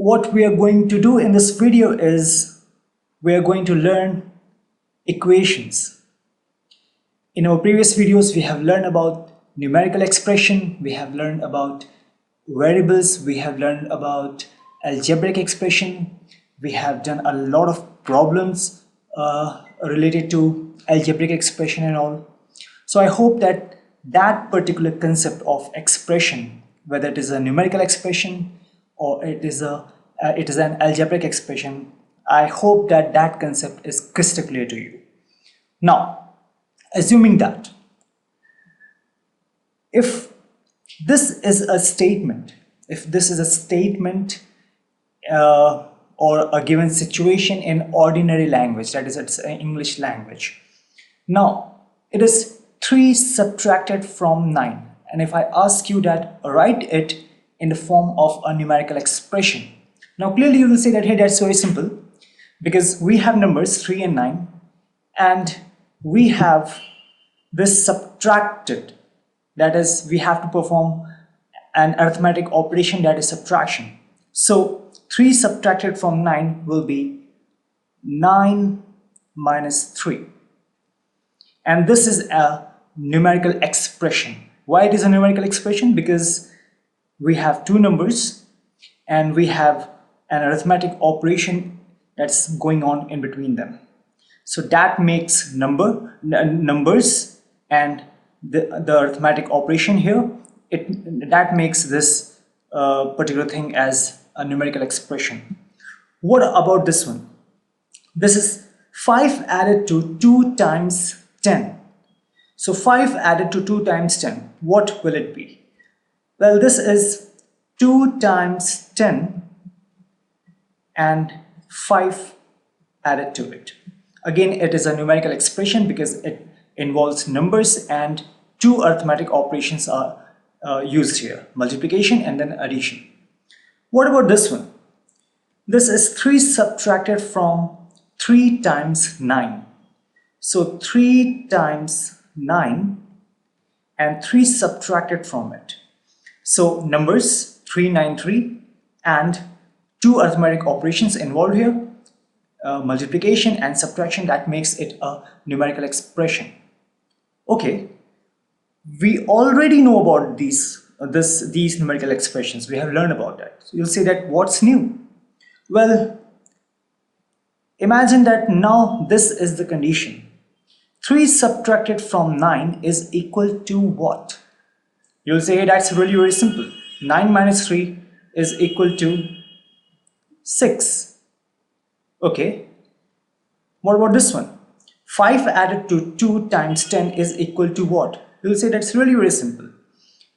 what we are going to do in this video is we are going to learn equations. In our previous videos, we have learned about numerical expression, we have learned about variables, we have learned about algebraic expression, we have done a lot of problems related to algebraic expression and all. So I hope that that particular concept of expression, whether it is a numerical expression or it is an algebraic expression, I hope that that concept is crystal clear to you. Now, assuming that if this is a statement, or a given situation in ordinary language, that is, it's an English language. Now, it is 3 subtracted from 9, and if I ask you that write it in the form of a numerical expression. Now clearly you will say that, hey, that's very simple, because we have numbers 3 and 9 and we have this subtracted, that is, we have to perform an arithmetic operation, that is subtraction. So 3 subtracted from 9 will be 9 minus 3, and this is a numerical expression. Why it is a numerical expression? Because we have two numbers and we have an arithmetic operation that's going on in between them. So that makes numbers and the arithmetic operation here, that makes this particular thing as a numerical expression. What about this one? This is 5 added to 2 times 10. So 5 added to 2 times 10, what will it be? Well, this is 2 times 10 and 5 added to it. Again, it is a numerical expression because it involves numbers and 2 arithmetic operations are used here, multiplication and then addition. What about this one? This is 3 subtracted from 3 times 9. So 3 times 9 and 3 subtracted from it. So numbers 393 and 2 arithmetic operations involved here, multiplication and subtraction, that makes it a numerical expression. Okay, we already know about these numerical expressions. We have learned about that. So you'll say that what's new? Well, imagine that now this is the condition. 3 subtracted from 9 is equal to what? You'll say, hey, that's really very simple. 9 minus 3 is equal to 6. Okay. What about this one? 5 added to 2 times 10 is equal to what? You'll say that's really very simple.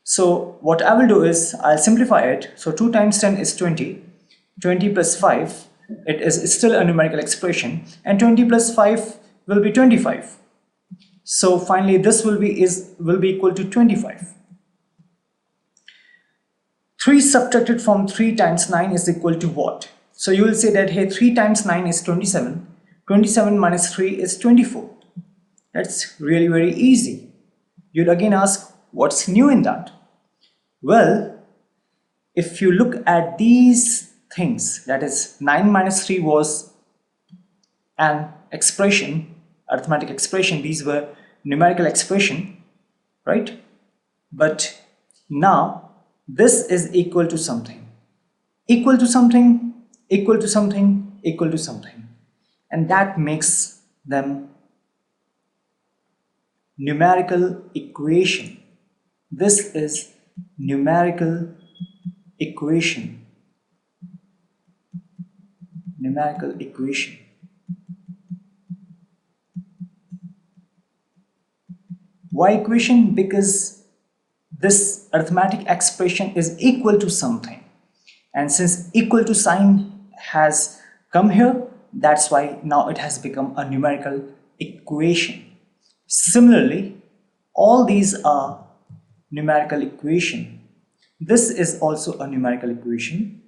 So what I will do is I'll simplify it. So 2 times 10 is 20. 20 plus 5, it's still a numerical expression, and 20 plus 5 will be 25. So finally this will be equal to 25. 3 subtracted from 3 times 9 is equal to what? So you will say that, hey, 3 times 9 is 27. 27 minus 3 is 24. That's really very easy. You'd again ask, what's new in that? Well, if you look at these things, that is 9 minus 3 was an expression, arithmetic expression, these were numerical expression, right? But now this is equal to something, equal to something, equal to something, equal to something, and that makes them numerical equation. This is numerical equation. Numerical equation. Why equation? Because this arithmetic expression is equal to something, and since equal to sign has come here, that's why now it has become a numerical equation. Similarly, all these are numerical equation. This is also a numerical equation,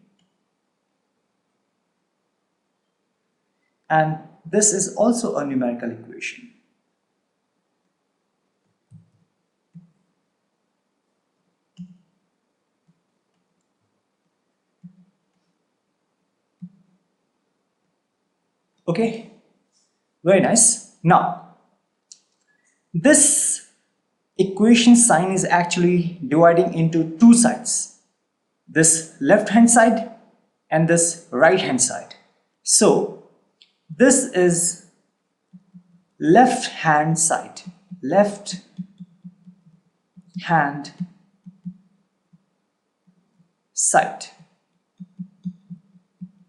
and this is also a numerical equation. Okay, very nice. Now, this equation sign is actually dividing into two sides, this left hand side and this right hand side. So this is left hand side, left hand side.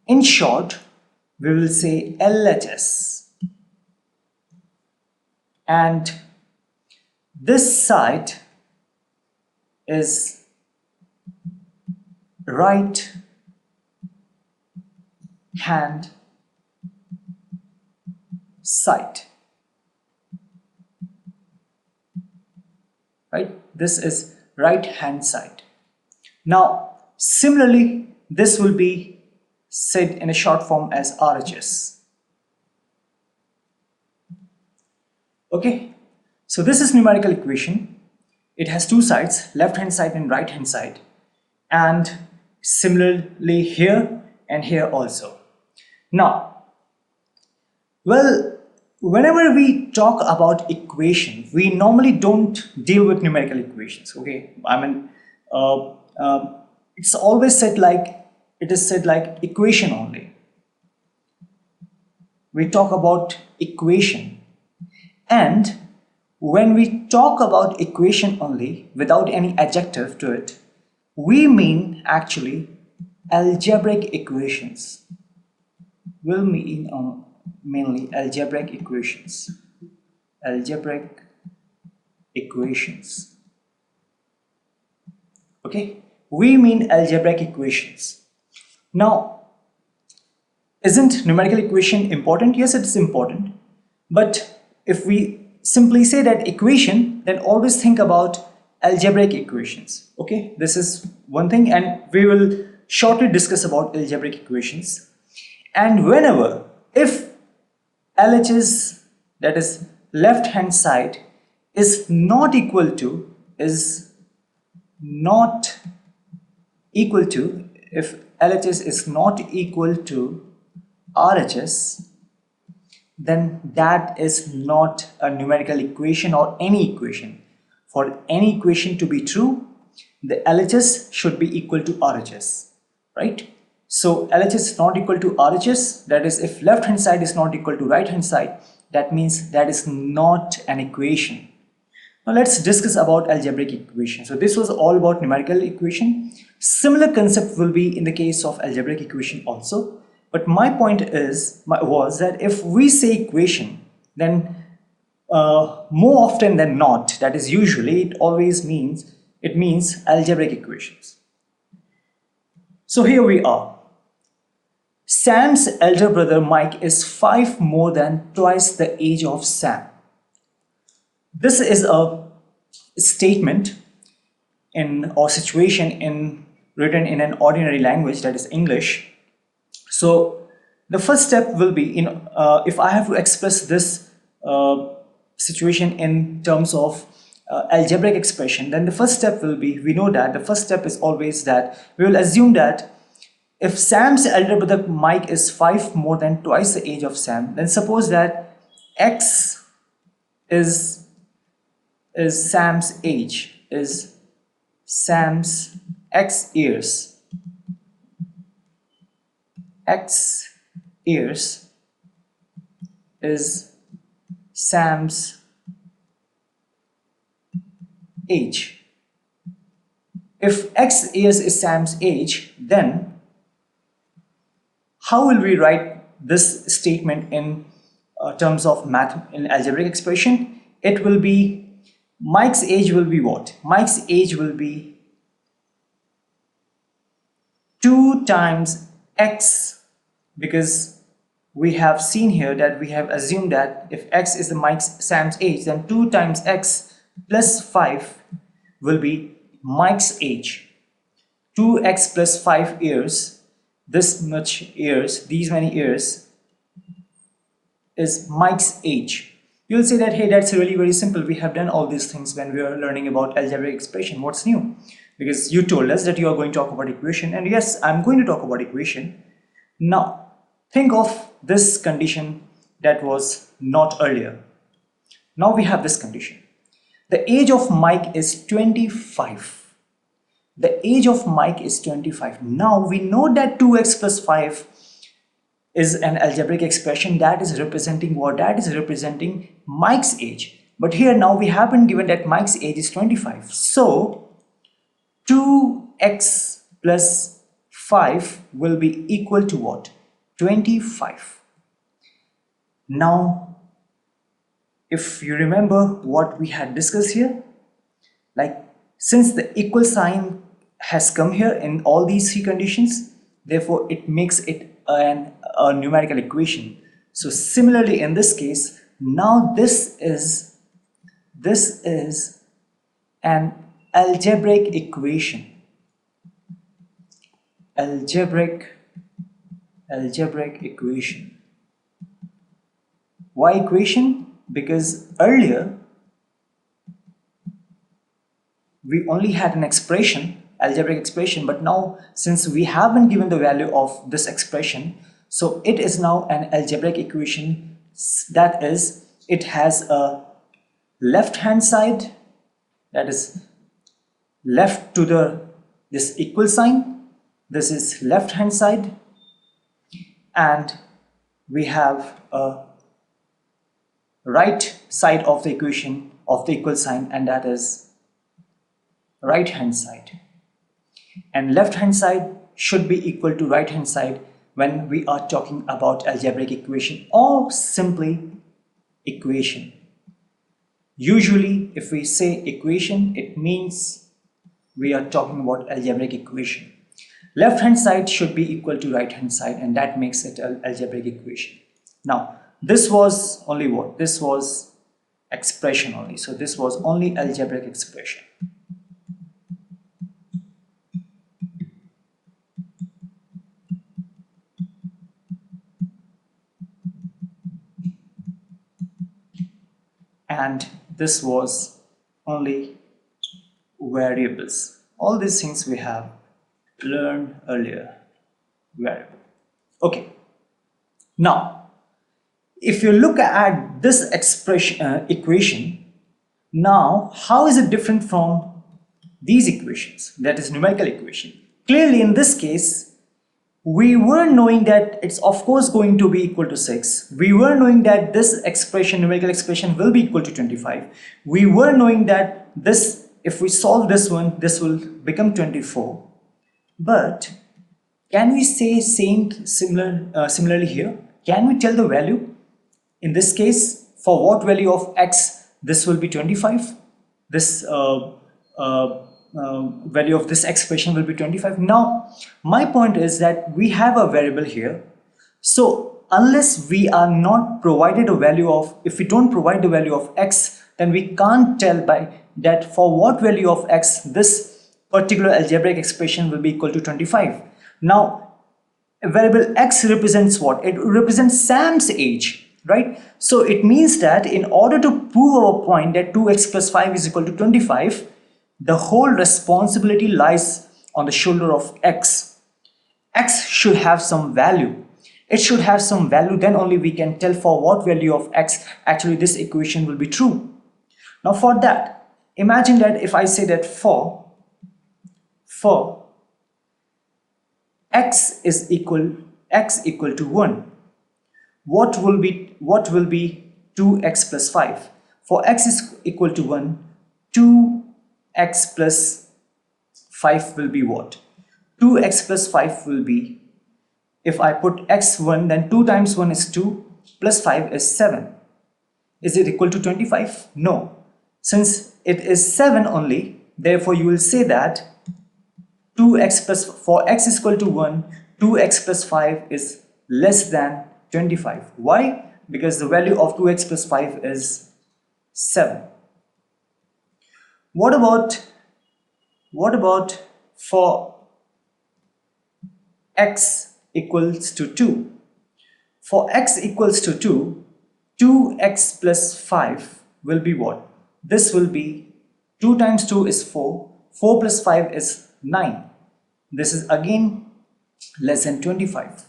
In short, we will say LHS, and this side is right hand side, right? This is right hand side. Now similarly, this will be said in a short form as RHS. Okay, so this is numerical equation. It has two sides, left hand side and right hand side, and similarly here and here also. Now, well, whenever we talk about equation, we normally don't deal with numerical equations. Okay, I mean, it's always said like, it is said like equation only. We talk about equation, and when we talk about equation only without any adjective to it, we mean actually algebraic equations. We'll mean mainly algebraic equations. Algebraic equations. Okay, we mean algebraic equations. Now, isn't numerical equation important? Yes, it's important. But if we simply say that equation, then always think about algebraic equations. Okay, this is one thing, and we will shortly discuss about algebraic equations. And whenever, if LHS, that is left hand side, is not equal to, if LHS is not equal to RHS, then that is not a numerical equation or any equation. For any equation to be true, the LHS should be equal to RHS, right? So LHS is not equal to RHS, that is, if left hand side is not equal to right hand side, that means that is not an equation. Now let's discuss about algebraic equation. So this was all about numerical equation. Similar concept will be in the case of algebraic equation also. But my point was that if we say equation, then more often than not, that is usually, it means algebraic equations. So here we are. Sam's elder brother Mike is 5 more than twice the age of Sam. This is a statement or situation written in an ordinary language, that is English. So the first step will be, if I have to express this situation in terms of algebraic expression, then the first step will be, we know that the first step is always that we will assume that if Sam's elder brother Mike is 5 more than twice the age of Sam, then suppose that X is Sam's age, is Sam's X years. X years is Sam's age. If X years is Sam's age, then how will we write this statement in terms of in algebraic expression? It will be, Mike's age will be what? Mike's age will be 2 times X, because we have seen here that we have assumed that if X is Sam's age, then 2 times X plus 5 will be Mike's age. 2x plus 5 years, this much years, these many years is Mike's age. You'll say that, hey, that's really very simple. We have done all these things when we are learning about algebraic expression. What's new? Because you told us that you are going to talk about equation, and yes, I'm going to talk about equation. Now, Think of this condition that was not earlier. Now we have this condition. The age of Mike is 25. The age of Mike is 25. Now we know that 2x plus 5 is an algebraic expression that is representing what? That is representing Mike's age. But here now we have been given that Mike's age is 25. So 2x plus 5 will be equal to what? 25. Now, if you remember what we had discussed here, like since the equal sign has come here in all these three conditions, therefore it makes it a numerical equation. So similarly in this case, now this is an algebraic equation. Algebraic equation. Why equation? Because earlier we only had an expression, algebraic expression, but now since we have been given the value of this expression, so it is now an algebraic equation. That is, it has a left hand side, that is left to this equal sign, this is left hand side, and we have a right side of the equation of the equal sign, and that is right hand side. And left hand side should be equal to right hand side when we are talking about algebraic equation or simply equation. Usually if we say equation, it means we are talking about algebraic equation. Left hand side should be equal to right hand side, and that makes it an algebraic equation. Now this was only what? This was expression only. So this was only algebraic expression. And this was only variables. All these things we have learned earlier. Variable. Okay. Now, if you look at this expression equation, now how is it different from these equations? That is numerical equation. Clearly, in this case, we were knowing that it's of course going to be equal to 6. We were knowing that this expression, numerical expression, will be equal to 25. We were knowing that this, if we solve this one, this will become 24. But can we say similarly here? Can we tell the value? In this case, for what value of x this will be 25? This value of this expression will be 25. Now, my point is that we have a variable here. So unless we are not provided a value of, if we don't provide the value of x, then we can't tell by that for what value of x this particular algebraic expression will be equal to 25. Now, a variable x represents what? It represents Sam's age, right? So it means that in order to prove our point that 2x plus 5 is equal to 25, the whole responsibility lies on the shoulder of x. X should have some value. It should have some value, then only we can tell for what value of x actually this equation will be true. Now for that, imagine that if I say that for x equal to 1, what will be 2x plus 5? For x is equal to 1, 2x plus 5 will be what? 2x plus 5 will be, if I put x1, then 2 times 1 is 2 plus 5 is 7. Is it equal to 25? No. Since it is 7 only, therefore you will say that 2x plus, for x is equal to 1, 2x plus 5 is less than 25. Why? Because the value of 2x plus 5 is 7. What about for x equals to 2? For x equals to 2, 2x plus 5 will be what? This will be 2 times 2 is 4, 4 plus 5 is 9. This is again less than 25,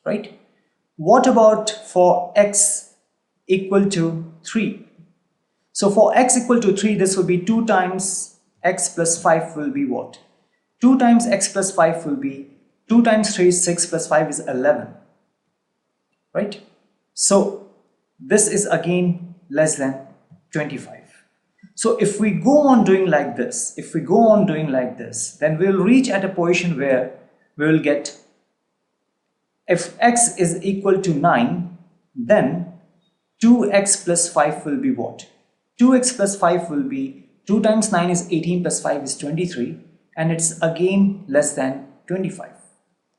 right? What about for x equal to 3? So for x equal to 3, this will be 2 times x plus 5 will be what? 2 times x plus 5 will be 2 times 3 is 6 plus 5 is 11, right? So this is again less than 25. So if we go on doing like this, then we'll reach at a position where we will get, if x is equal to 9, then 2x plus 5 will be what? 2x plus 5 will be 2 times 9 is 18 plus 5 is 23, and it's again less than 25,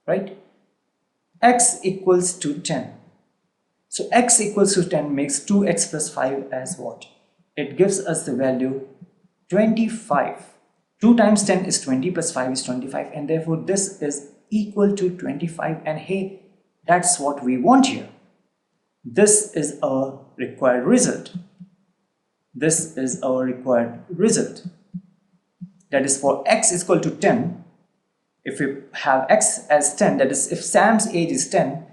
right? X equals to 10. So x equals to 10 makes 2x plus 5 as what? It gives us the value 25. 2 times 10 is 20 plus 5 is 25, and therefore this is equal to 25, and hey, that's what we want here. This is our required result. This is our required result. That is for x is equal to 10. If we have x as 10, that is if Sam's age is 10,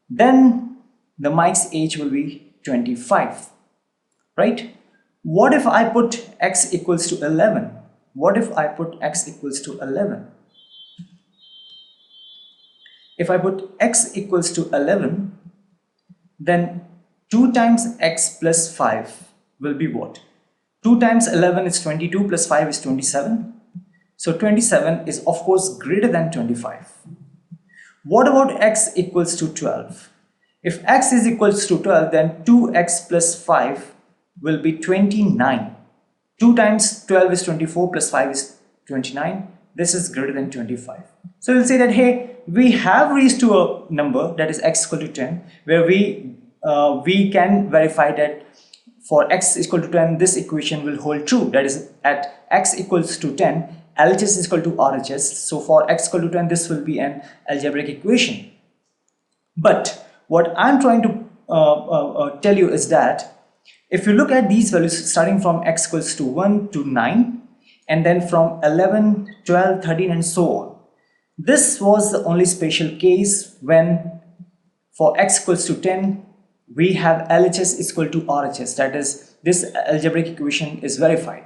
then the Mike's age will be 25, right? What if I put x equals to 11? What if I put x equals to 11? If I put x equals to 11, then 2 times x plus 5 will be what? 2 times 11 is 22 plus 5 is 27. So 27 is of course greater than 25. What about x equals to 12? If x is equals to 12, then 2x plus 5 will be 29. 2 times 12 is 24 plus 5 is 29. This is greater than 25. So we'll say that, hey, we have reached to a number that is x equal to 10, where we can verify that for x is equal to 10, this equation will hold true. That is, at x equals to 10, LHS is equal to RHS. So for x equal to 10, this will be an algebraic equation. But what I'm trying to tell you is that if you look at these values starting from x equals to 1 to 9, and then from 11, 12, 13 and so on, this was the only special case when for x equals to 10, we have LHS is equal to RHS, that is, this algebraic equation is verified.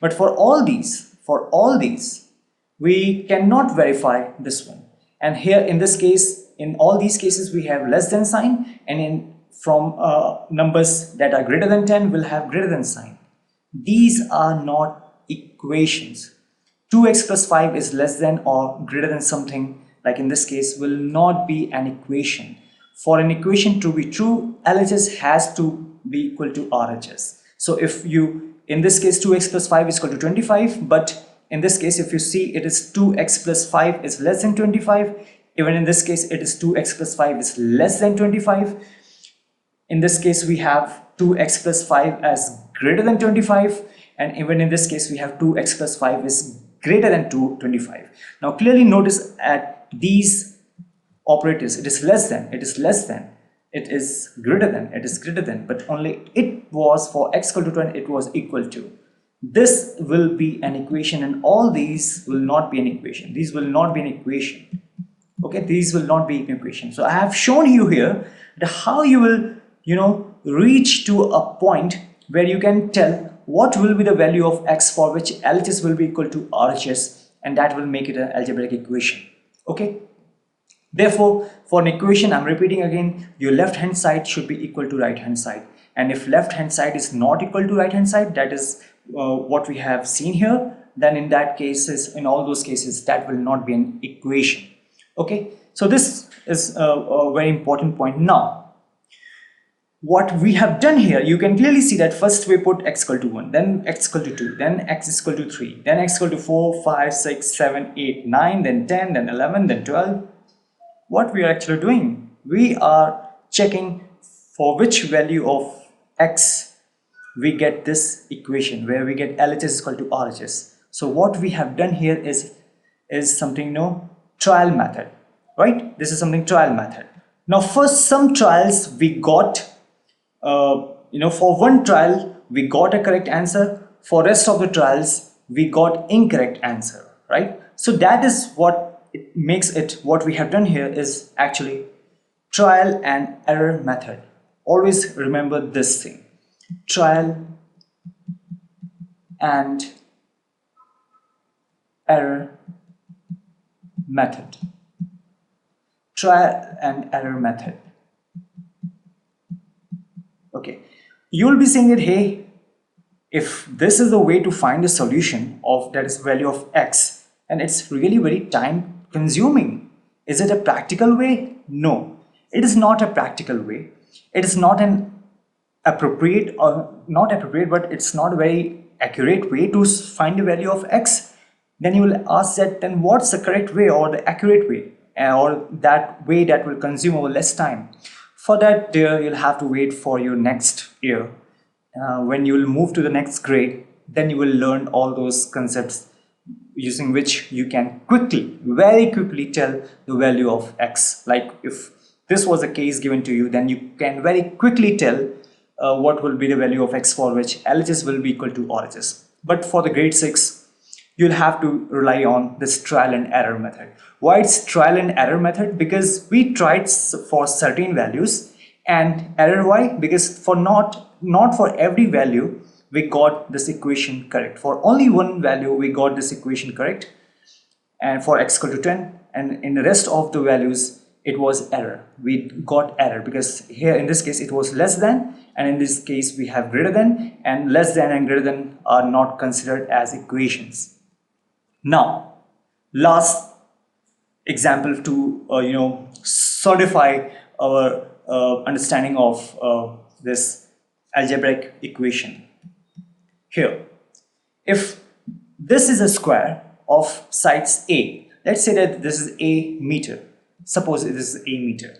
But for all these, we cannot verify this one. And here in this case, in all these cases, we have less than sign, and from numbers that are greater than 10, we'll have greater than sign. These are not equations. 2x plus 5 is less than or greater than something, like in this case, will not be an equation. For an equation to be true, LHS has to be equal to RHS. So if you, in this case, 2x plus 5 is equal to 25, but in this case, if you see, it is 2x plus 5 is less than 25. Even in this case, it is 2x plus 5 is less than 25. In this case, we have 2x plus 5 as greater than 25. And even in this case, we have 2x plus 5 is greater than 25. Now clearly notice at these operators, it is less than, it is less than, it is greater than, it is greater than, but only it was for x equal to 20, it was equal to. This will be an equation, and all these will not be an equation. These will not be an equation. Okay, these will not be an equation. So I have shown you here that how you will, reach to a point where you can tell what will be the value of x for which LHS will be equal to RHS, and that will make it an algebraic equation. Okay. Therefore, for an equation, I'm repeating again, your left hand side should be equal to right hand side. And if left hand side is not equal to right hand side, that is what we have seen here, then in that cases, in all those cases, that will not be an equation. Okay, so this is a very important point. Now, what we have done here, you can clearly see that first we put x equal to 1, then x equal to 2, then x is equal to 3, then x equal to 4, 5, 6, 7, 8, 9, then 10, then 11, then 12. What we are actually doing, we are checking for which value of x we get this equation where we get LHS is equal to RHS. So what we have done here is something trial method, right? This is something trial method. Now first, some trials we got for one trial we got a correct answer, for rest of the trials we got incorrect answer, right? So that is what it makes it, what we have done here is actually trial and error method. Always remember this thing. Trial and error method. Trial and error method. Okay. You will be saying that, hey, if this is the way to find the solution of that is value of x, and it's really very time consuming. Is it a practical way? No, it is not a practical way. It is not an appropriate or not appropriate, but it's not a very accurate way to find the value of x. Then you will ask that, then what's the correct way or the accurate way, or that way that will consume over less time? For that, you'll have to wait for your next year. When you will move to the next grade, then you will learn all those concepts using which you can quickly, very quickly tell the value of x. Like if this was a case given to you, then you can very quickly tell what will be the value of x for which LHS will be equal to RHS. But for the grade 6, you'll have to rely on this trial and error method. Why it's trial and error method? Because we tried for certain values, and error why? Because for not for every value we got this equation correct. For only one value we got this equation correct, and for x equal to 10, and in the rest of the values it was error. We got error because here in this case it was less than, and in this case we have greater than, and less than and greater than are not considered as equations. Now, last example to solidify our understanding of this algebraic equation. Here, if this is a square of sides A, let's say that this is a meter. Suppose this is a meter.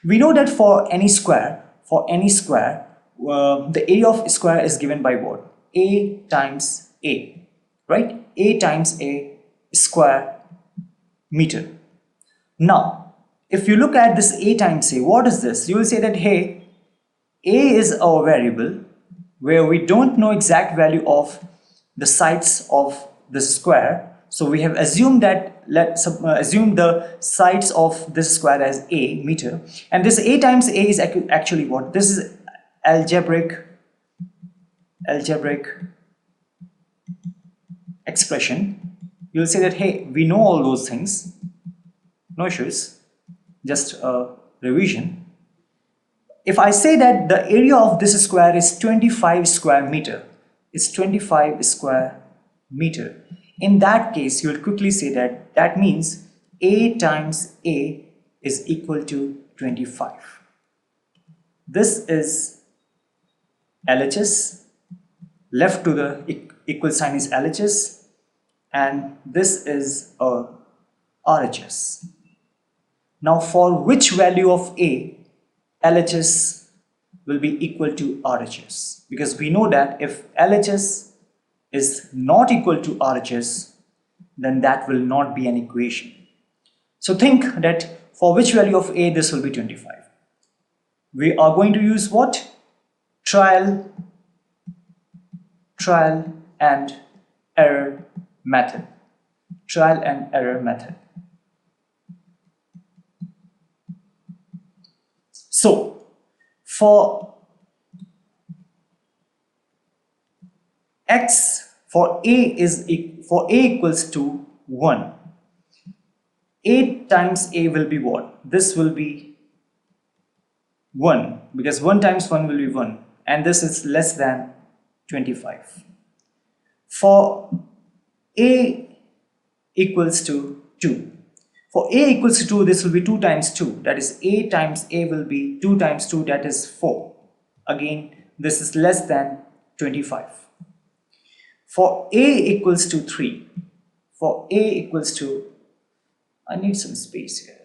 We know that for any square, the area of square is given by what? A times A, right? A times A square meter. Now, if you look at this A times A, what is this? You will say that, hey, A is our variable where we don't know exact value of the sides of the square. So we have assumed that, let's assume the sides of this square as A meter, and this A times A is actually what? This is algebraic expression. You'll say that, hey, we know all those things, no issues, just a revision. If I say that the area of this square is 25 square meter, it's 25 square meter. In that case, you will quickly say that that means A times A is equal to 25. This is LHS, left to the equal sign is LHS, and this is a RHS. Now for which value of A, LHS will be equal to RHS? Because we know that if LHS is not equal to RHS, then that will not be an equation. So think that for which value of A this will be 25. We are going to use what? Trial and error method. Trial and error method. So for x, for A equals to 1, A times A will be what? This will be 1, because 1 times 1 will be 1, and this is less than 25. For A equals to 2, for A equals to 2, this will be 2 times 2, that is A times A will be 2 times 2, that is 4. Again, this is less than 25. For A equals to 3, for A equals to, I need some space here.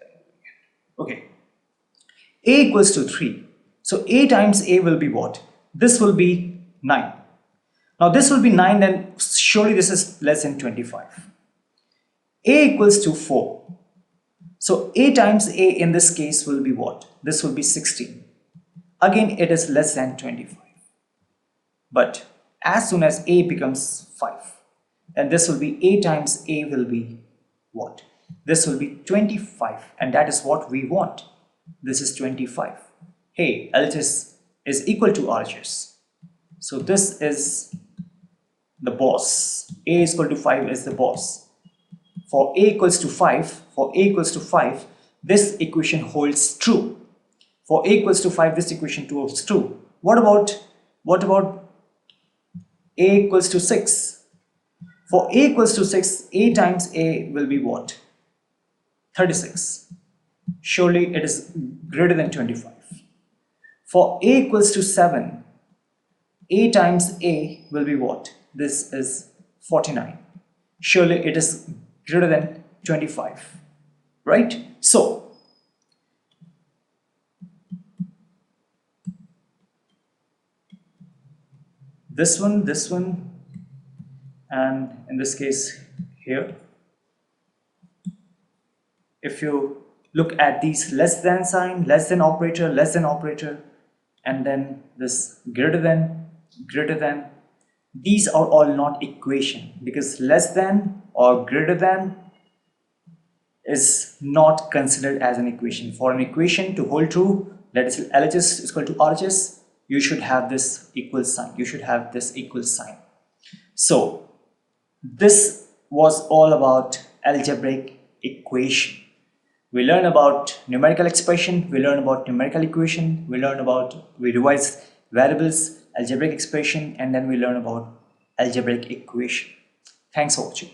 Okay, A equals to 3. So A times A will be what? This will be 9. Now this will be 9, then surely this is less than 25. A equals to 4. So A times A in this case will be what? This will be 16. Again, it is less than 25. But as soon as A becomes 5, then this will be A times A will be what? This will be 25, and that is what we want. This is 25. Hey, LHS is equal to RHS. So this is the boss. A is equal to 5 is the boss. For A equals to 5, this equation holds true. For A equals to 5, this equation holds true. What about A equals to 6? For A equals to 6, A times A will be what? 36. Surely it is greater than 25. For A equals to 7, A times A will be what? This is 49. Surely it is greater than 25. Right? So, this one, and in this case here, if you look at these less than sign, less than operator, and then this greater than, these are all not equation, because less than or greater than is not considered as an equation. For an equation to hold true, that is LHS is equal to RHS, you should have this equal sign. So this was all about algebraic equation. We learn about numerical expression, we learn about numerical equation, we revise variables, algebraic expression, and then we learn about algebraic equation. Thanks for watching.